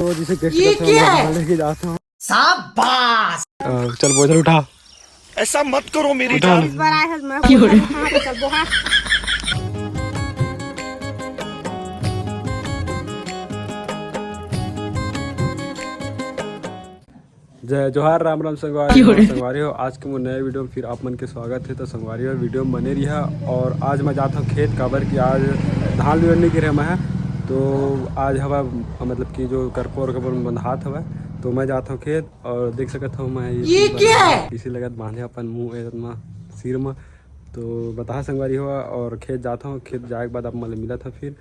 तो जिसे लेके जाता हूँ। शाबाश। चल बोझल उठा। ऐसा मत करो मेरी उठा। जय जोहार राम राम संगवारी हो। आज के वो नए वीडियो में फिर आप मन के स्वागत है। तो संगवारी हो वीडियो में बने रहा। और आज मैं जाता हूँ खेत काबर की आज धान भी नहीं गिरे मैं है। तो आज हवा मतलब कि जो करपोर कबर में बंधात हवा। तो मैं जाता हूँ खेत और देख सकता हूँ मैं ये क्या है इसी लगत बांधे अपन मुँह सिर में। तो बता संगवारी हुआ और खेत जाता हूँ। खेत जाए के बाद आप मतलब मिला था फिर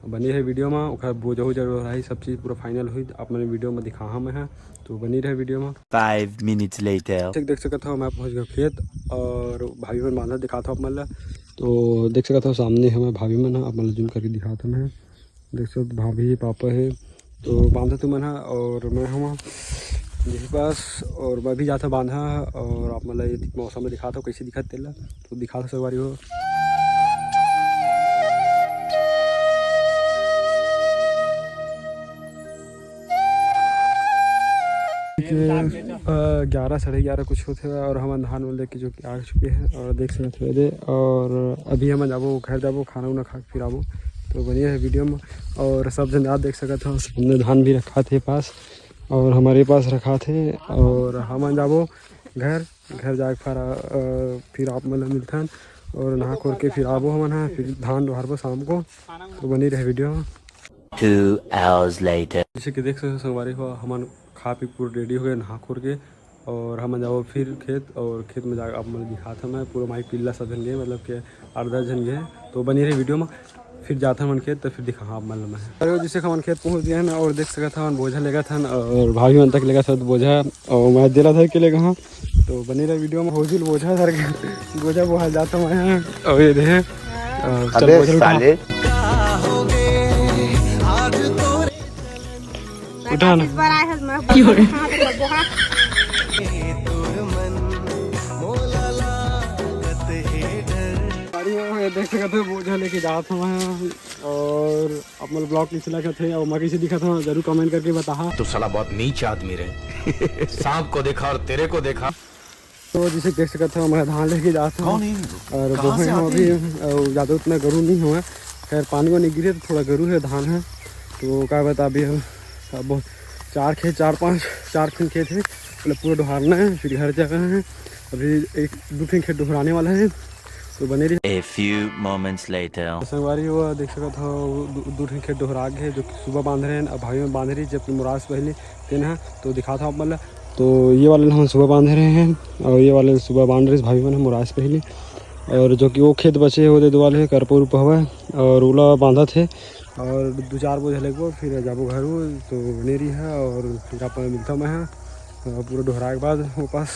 बनी है वीडियो में ओखर बोझो जरूर रही सब चीज़ पूरा फाइनल हुई आप मैंने वीडियो में दिखा मैं है। तो बनी रहे वीडियो में। 5 minutes later देख सकता हूँ मैं पहुँच गया खेत और भाभी मन बांधा दिखाता हूँ मतलब। तो देख सकता हूँ सामने है मैं भाभी मन आप मतलब जूम करके दिखाता मैं देख सकते भाभी पापा है। तो बांधा तो मन है और मैं हूँ यही पास और मैं भी जाता बांधा और आप मतलब ये मौसम में दिखाता हूँ कैसे दिखा तेला। तो दिखाता सवारी हो। ग्यारह 11:30 कुछ होते हुए और हम धान वान लेके जो कि आ चुके हैं और देख सकते थे। और अभी हम जाबो घर जाबो खाना उना खा फिर आवो। तो बढ़िया है वीडियो में। और सब जन याद देख सकते हो हमने धान भी रखा थे पास और हमारे पास रखा थे। और हम जाबो घर जाके फिर आप मतलब मिलते हैं और नहा खोल के फिर आवो हम फिर धान डोहारबो शाम को। तो बनी रहे वीडियो में। 2 hours later जैसे कि देख सकते हो संगवारी हो हम खा पी पूरा रेडी हो गए नहा खोर के। और हम जाओ फिर खेत और खेत में जाकर आप मतलब दिखाता मैं पूरा माई पिल्ला सब जन गए मतलब कि 8-10 जन गए। तो बनी रही वीडियो में फिर जाता मन खेत तो फिर दिखा आप मतलब मैं अरे जैसे हम खेत पहुँच गए हैं और देख सका था बोझा लेगा था और भाभी मन तक लेगा था बोझा और मैं दिला था कि लेगा हाँ। तो बनी रही वीडियो में होजिल बोझा सर बोझा बोहा जाता मैं और ये देखें चल बोझा उठा ना देख सकते थे बोझा लेके जाता मैं और अपने ब्लॉग नीचे लगे थे और मैं कैसे दिखा था जरूर कमेंट करके बता। तो साला बहुत नीच आदमी रहे सांप को देखा और तेरे को देखा। तो जिसे देख सकते थे मैं धान लेके जाता हूँ और बोहे अभी ज़्यादा उतना गरू नहीं हुआ। खैर पानी वानी गिरे तो थोड़ा गरू है धान है। तो क्या बता अभी अब 4 खेत है मतलब पूरा डोहारना है फिर घर जगह है अभी 1-2 खेत डोहराने वाला है। तो बने रही a few moments later संगवारी हुआ देख सकता था 2 खेत डोहरा गए जो कि सुबह बांध रहे हैं अब भाई में बांध रही जब मुरास पहले दिन है। तो दिखा था आप मतलब। तो ये वाले हम सुबह बांध रहे हैं और ये वाले सुबह बांध रहे भाई में मुरास पहले। और जो कि वो खेत बचे होते 2 वाले करपुर ऊपर हुआ और ओला बांधा थे और 2-4 बोझ लगभग फिर जाबो घर तो बने रही है और फिर आप मिलता मैं है पूरा दोहराए के बाद वो पास।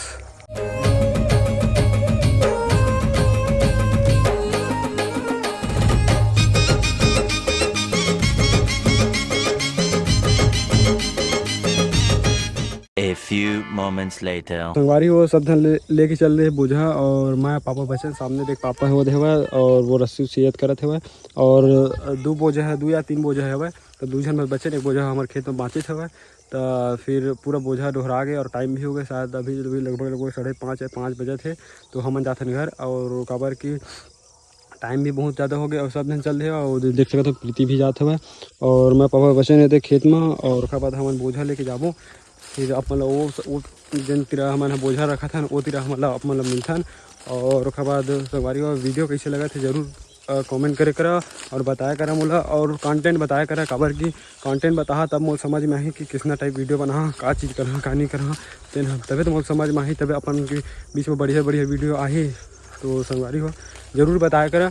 a few moments later संगवारी वो सब लेके चल रहे बोझा और मैं पापा बचे सामने देख पापा है वो हुआ और वो रस्सी सेहत करत हुआ और 2 बोझा है 2 या 3 बोझा है तो 2 जन में बचे एक बोझा हमारे खेत में बाँचित हुआ। तो फिर पूरा बोझा दोहरा गए और टाइम भी हो गया शायद अभी लगभग 5:30 या 5 बजे थे। तो हम जाते घर और काबर की टाइम भी बहुत ज़्यादा हो गया और सब दिन चल रहे और देख सकते हो प्रीति भी जाते हुआ और मैं पापा बचे नहीं थे खेत में। और उसके बाद हम बोझा लेके जाबो फिर अब मतलब वो जन तिरा हमारा बोझा रखा था वो तिरा मतलब अब मतलब मिलता। और उसके बाद सवारी वीडियो कैसे लगा थे ज़रूर कमेंट करे करा और बताया करा मोला और कंटेंट बताया करा काबर की कंटेंट बता तब मोल समझ में आई कि कितना टाइप वीडियो बना का चीज़ करा का नहीं करा तभी तो मोल समझ में आई तभी अपन के बीच में बढ़िया वीडियो आई। तो संगवारी हो ज़रूर बताया करा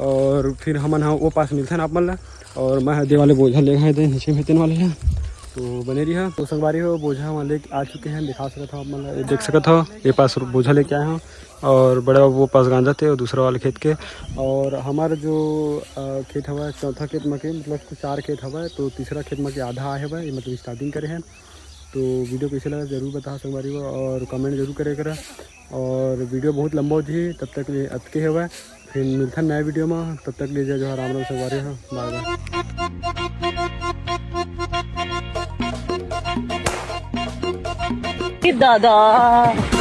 और फिर हम वो पास मिलते हैं आप मतलब। और मैं दे वाले बोझा ले गए थे नीचे में तीन वाले हैं। तो बने रही है। तो संगवारी हो बोझा वहाँ ले आ चुके हैं दिखा सकता था मतलब देख सकता था ये पास बोझा लेके आए हैं और बड़े वो पास गांजा थे और दूसरा वाले खेत के। और हमारा जो खेत हवा चौथा खेत में के मतलब 4 खेत हवा तो तीसरा खेत में के आधा आए हुआ मतलब स्टार्टिंग करे हैं। तो वीडियो कैसे लगा ज़रूर बता संगवारी को और कमेंट जरूर करे करा। और वीडियो बहुत लंबा होती तब तक लिए अटके हुआ फिर मिलता नया वीडियो में तब तक लीजिए जो राम राम संगवारी हो बाय बाय। दादा